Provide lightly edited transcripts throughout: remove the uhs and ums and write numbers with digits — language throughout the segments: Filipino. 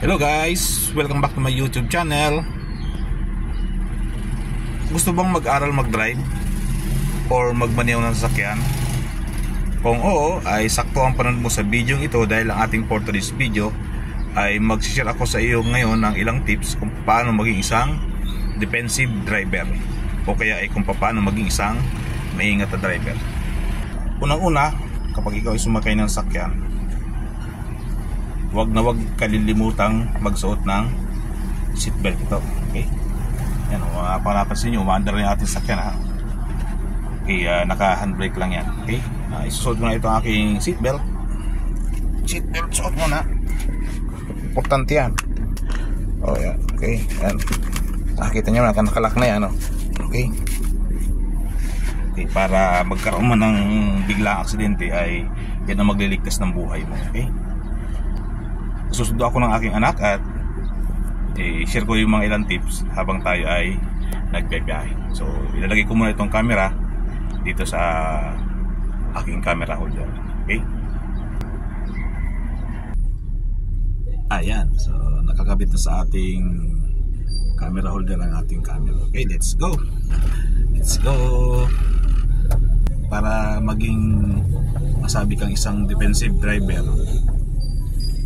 Hello guys, welcome back to my YouTube channel. Gusto bang mag-aral mag-drive or magmaneho ng sasakyan? Kung oo, ay sakto ang panood mo sa video ito dahil ang ating for today's video ay mag-share ako sa iyo ngayon ng ilang tips kung paano maging isang defensive driver o kaya ay kung paano maging isang maingat na driver. Unang-una, kapag ikaw ay sumakay ng sasakyan, wag kalilimutang magsuot ng seatbelt ito. Okay? Yan, panapansin nyo, umaandar na yung ating sakyan ha. Okay, naka-handbrake lang yan. Okay? Isusuot mo na ito ang aking seatbelt. Seatbelt, suot mo na. Importante yan. Oh, yan. Okay, yan. Nakikita nyo, nakalak na yan. Okay? Okay, para magkaroon man ng biglang aksidente ay yan ang magliligtas ng buhay mo. Okay? Susundo ako ng aking anak at share ko yung mga ilang tips habang tayo ay nagbibiyahe. So ilalagay ko muna itong camera dito sa aking camera holder. Okay? Ayan, so nakakabit na sa ating camera holder ang ating camera. Okay, let's go. Let's go. Para maging masabi kang isang defensive driver,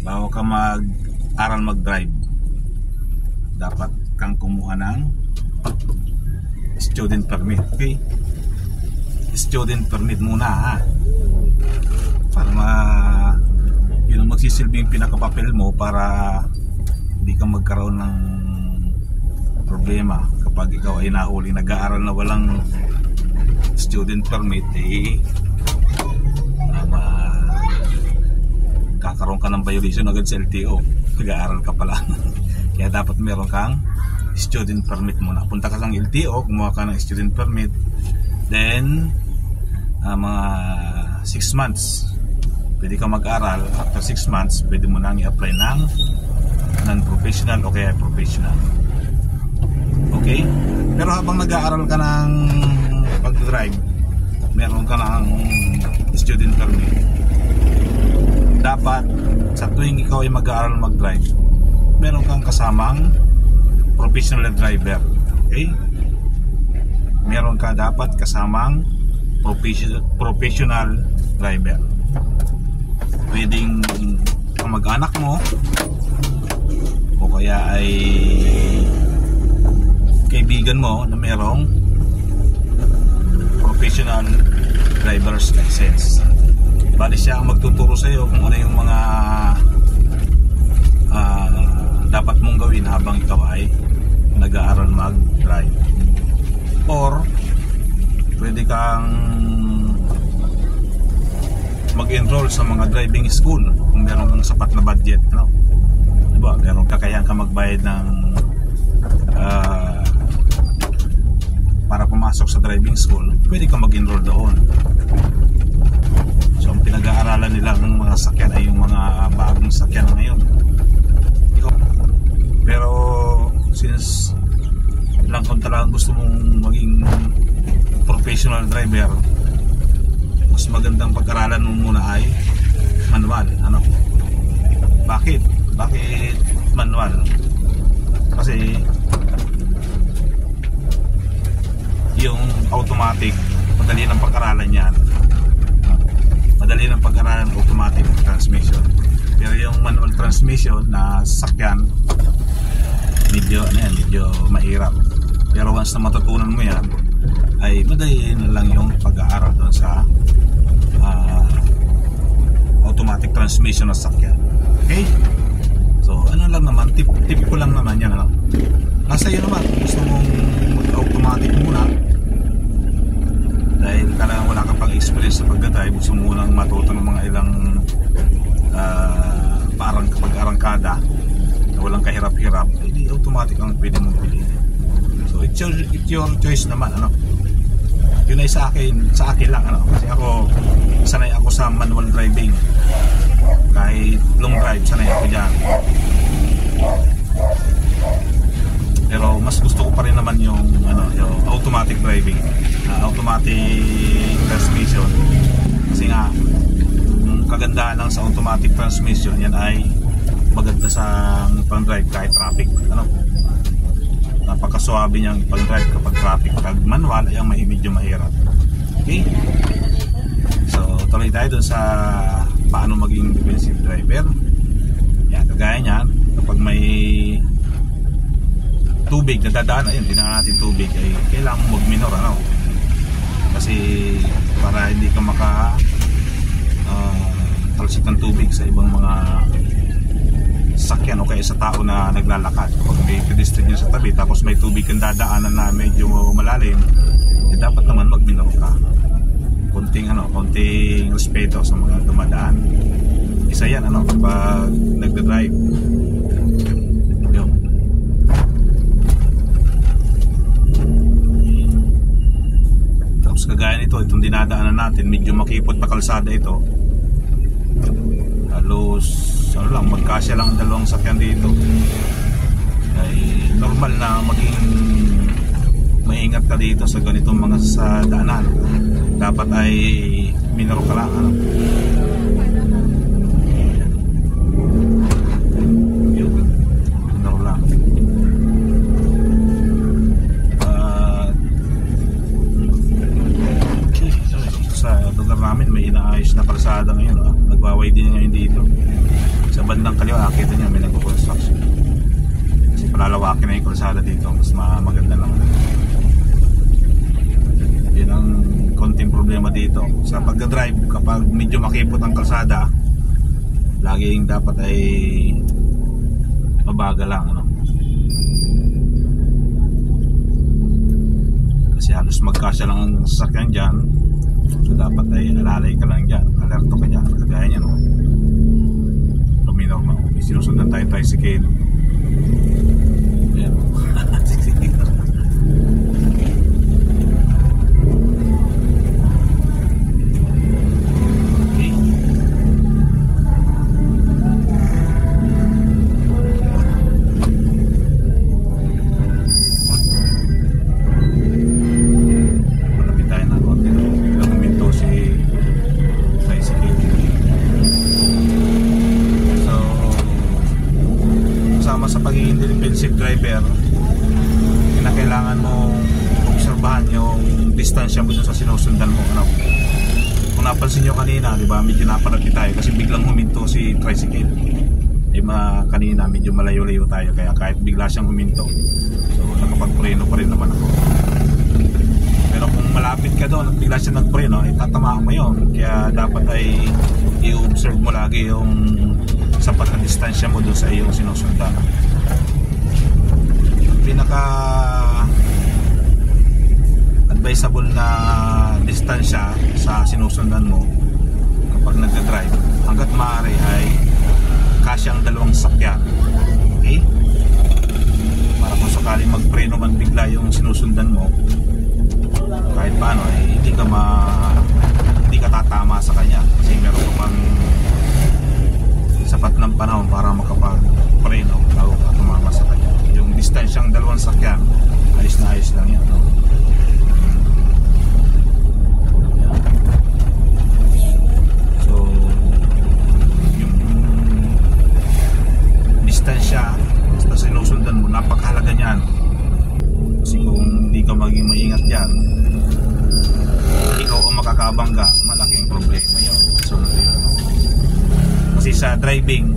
bago ka mag-aral mag-drive, dapat kang kumuha ng student permit. Okay? Student permit muna ha. Para yun ang magsisilbing pinakapapel mo para hindi ka magkaroon ng problema kapag ikaw ay nahuli nag-aaral na walang student permit. Kakaroon ka ng violation agad sa LTO. Nag-aaral ka pala. Kaya dapat meron kang student permit muna. Punta ka sa LTO, kumuha ka ng student permit. Then mga 6 months pwede ka mag-aral. After 6 months pwede mo nang i-apply ng non-professional o kaya professional. Okay? Pero habang nag-aaral ka ng pag-drive, meron ka ng student permit, dapat sa tuwing ikaw ay mag-aaral mag-drive, meron kang kasamang professional driver. Okay? Meron ka dapat kasamang professional driver. Pwedeng kamag-anak mo o kaya ay kaibigan mo na merong professional driver's license. Bali siya ang magtuturo sa iyo kung ano yung mga dapat mong gawin habang ikaw ay nag-aaral mag-drive. Or pwede kang mag-enroll sa mga driving school kung meron kang sapat na budget, no? Diba? Meron kakayahan ka magbayad ng para pumasok sa driving school, pwede kang mag-enroll doon. So ang pinag-aaralan nila ng mga sakyan ay yung mga bagong sakyan ngayon. Pero since ilang kung talagang gusto mong maging professional driver, mas magandang pag-aralan mo muna ay manual. Ano? Bakit manual? Kasi yung automatic, madali ng pag-aralan yan. Madali ng pag-aralan ng automatic transmission. Pero yung manual transmission na sasakyan, medyo mahirap. Pero once na matutunan mo yan, ay madali na lang yung pag-aaral doon sa automatic transmission na sasakyan. Okay? So ano lang naman, tip ko lang naman yan. Ano? Nasa iyo naman, gusto mong mag-automatic muna dahil talagang wala kang pang-experience sa pagdadrive, gusto mo lang matuto ng mga ilang parang pag-arangkada na walang kahirap-hirap, hindi automatic ang pwede mong piliin. So it's your choice naman. Ano? Yun ay sa akin lang. Ano? Kasi sanay ako sa manual driving. Kahit long drive, sanay ako dyan. Pero mas gusto ko pa rin naman yung automatic driving, automatic transmission. Kasi nga kagandahan lang sa automatic transmission, yan ay maganda sa ipang-drive kahit traffic. Ano? Napakaswabe niyang ipang-drive kapag traffic. Pag manual ay ang medyo mahirap. Okay? So tuloy tayo dun sa paano maging defensive driver. Yan, kagaya niyan, kapag may tubig na dadaan, ayun, hindi na natin tubig, ay kailangan mo mag-minor, ano? Kasi para hindi ka talsik ng tubig sa ibang mga sasakyan o kaya sa tao na naglalakad. Kapag may pedestrian nyo sa tabi tapos may tubig kang dadaanan na medyo malalim, eh, dapat naman mag-minor ka. Konting respeto sa mga dumadaan. Isa yan, ano, kapag nagda-drive. Yun. Tapos kagaya nito, itong dinadaanan natin, medyo makipot na kalsada ito. Halos, magkasya lang ang dalawang sakyan dito. Ay normal na maging maingat ka dito sa ganitong mga sa daanan. Dapat ay minor ka lang, ano? Minor lang. Sa lugar namin may inaayos na kalsada ngayon, nagwaway din ngayon dito. Sa bandang kaliwa, kita nyo may nagko-construction. Kasi palalawakin na yung kalsada dito, mas maganda naman. Yun ang konting problema dito sa pagdadrive. Kapag medyo makipot ang kalsada, laging dapat ay mabagal lang, ano? Kasi halos magkasya lang ang sasakyan dyan. So dapat ay alalay ka lang dyan, alerto ka dyan. Kagaya nyan, no? Luminaw na, may sinusundan tayong tricycle. Ayan. Sa pagiging defensive driver, kailangan mo obserbahan yung distansya mo sa sinusundan mo, ano? Kung napansin nyo kanina, di ba, medyo napalapit tayo kasi biglang huminto si tricycle. Kanina medyo malayo-layo tayo, kaya kahit bigla siyang huminto, so nakapagpreno pa rin naman ako. Pero kung malapit ka doon at bigla siya nagpreno, ay tatamaan mo yun. Kaya dapat ay i-observe mo lagi yung sapat na distansya mo doon sa iyong sinusundan. Pinaka advisable na distansya sa sinusundan mo kapag nagda-drive, hanggat maaari ay kasyang dalawang sakyan. Okay? Para kung sakaling magpreno man bigla yung sinusundan mo, kahit paano ay hindi ka tatama sa kanya kasi meron ka pang sapat ng panahon para makapag-preno bago ka tumama sa kanya. Yung distansyang dalawang sakyan, ayos na ayos lang yan, no? So yung distansya basta sinusundan mo, napakahalaga niyan. Kasi kung hindi ka maging maingat dyan, ikaw ang makakabangga, malaking problema yun. So kasi sa driving,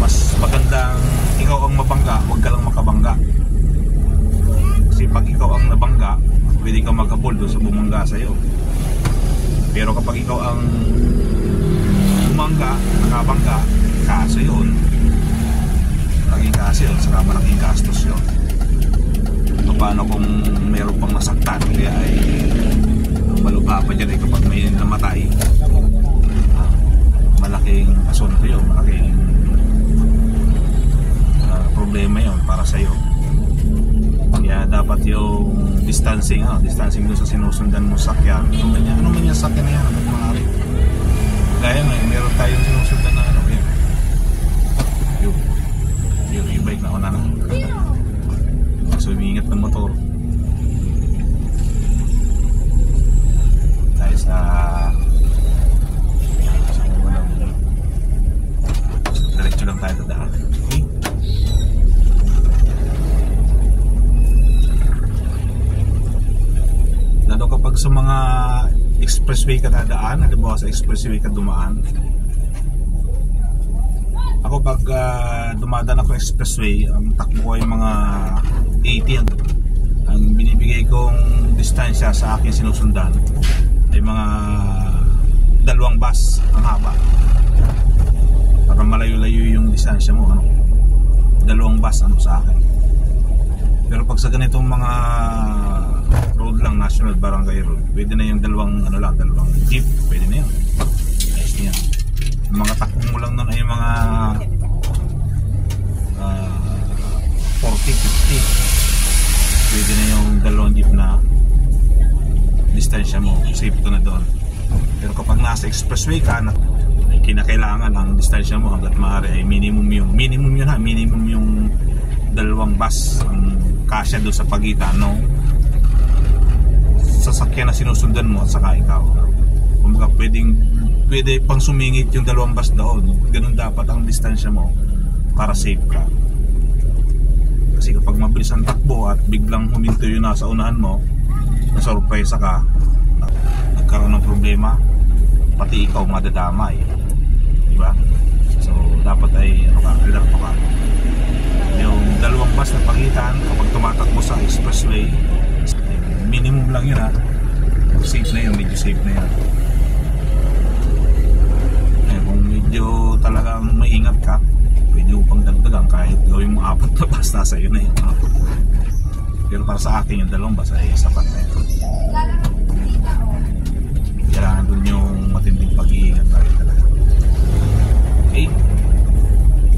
mas magandang ikaw ang mabangga, huwag ka lang makabangga. Kasi pag ikaw ang nabangga, pwede kang maghabol doon sa bumangga sa'yo. Pero kapag ikaw ang bumangga, nakabangga, kaso yun, malaking kaso yun, saka malaking gastos yun. Paano kung mayroon pang nasaktan, kaya ay malupa pa dyan ay kapag may namatay, malaking asunto yun, malaking problema yun para sa'yo. Kaya dapat yung distancing doon sa sinusundan mo sakyan. Ano man yung sakyan na yan, hanggang maaari. Gaya meron tayong sinusundan na yung e-bike na una na. So umiingat ng motor dahil sa diretso lang tayo sa daan. expressway ka dadaan, halimbawa sa expressway ka dumaan. Ako pag dumadaan ako expressway, ang takbo ko ay mga 80. Ang binibigay kong distansya sa aking sinusundan ay mga 2 bus ang haba. Para malayo-layo yung distansya mo, 2 bus sa akin. Pero pag sa ganitong mga road lang, national barangay road, pwede na yung 2 jeep, pwede na yun. Ayos na yan. Yung mga takbo mo lang nun ay mga 40-50. Pwede na yung 2 jeep na distansya mo, safe ka na doon. Pero kapag nasa expressway ka, kinakailangan ang distansya mo hanggat maaari ay minimum yung 2 bus ang kasya doon sa pagitan ng sasakyan na sinusundan mo at saka ikaw. Kumbaga pwede pang sumingit yung 2 bus doon. Ganun dapat ang distansya mo para safe ka. Kasi kapag mabilis ang takbo at biglang huminto yung nasa unahan mo, nasurpresa ka, nagkaroon ng problema, pati ikaw madadamay, diba? So dapat ay alert ka. Yung 2 bus na pagitan kapag tumatakbo sa expressway, minimum lang yun, safe na yun, medyo safe na yun. Kung medyo talagang maingat ka, pwede upang dagdagan kahit gawin mo 4 na bus, nasa yun na yun. Pero para sa akin yung 2 bus ay sapat na yun. Kailangan dun yung matinding pag-iingat talaga. Okay,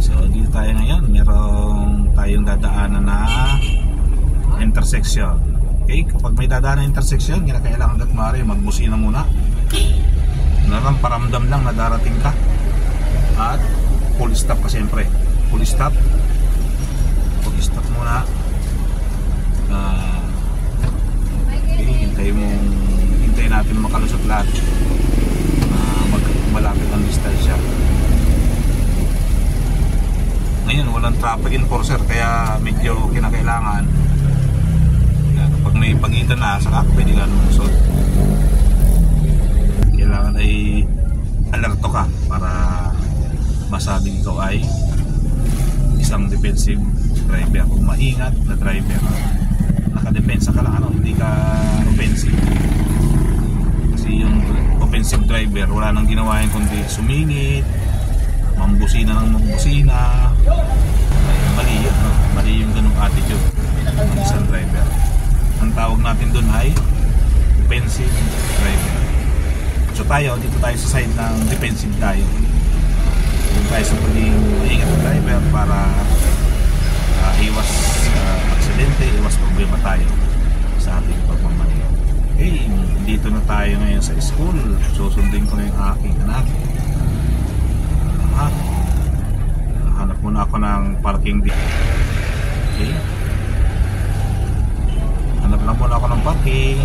so dito tayo ngayon, meron tayong dadaanan na intersection. Okay, kapag may dadaanan na intersection, kailangan hanggat maaari magbusina muna. Paramdam lang na darating ka. At full stop ka siyempre. Full stop muna. Okay, hintayin natin makalusot lahat. Malapit ang distansya. Ngayon walang traffic enforcer, kaya medyo kinakailangan kapag may pagitan na saka pwede ka lumusot. Kailangan ay alerto ka para masabing ikaw ay isang defensive driver. Kung maingat na driver, nakadepensa ka lang, hindi ka offensive. Kasi yung offensive driver wala nang ginawa yun kundi sumingit, mambusina ng mambusina. Ay, mali yung ganung attitude ng isang driver. Ang tawag natin dun ay defensive driver. So dito tayo sa side ng defensive tayo. Doon tayo sa pagiging maingat ng driver para iwas aksidente, iwas problema tayo sa ating pagmamaneho. Okay, dito na tayo ngayon sa school. Susundin ko na yung aking anak. Hanap muna ako ng parking dito. Okay, hanap lang muna ako ng parking.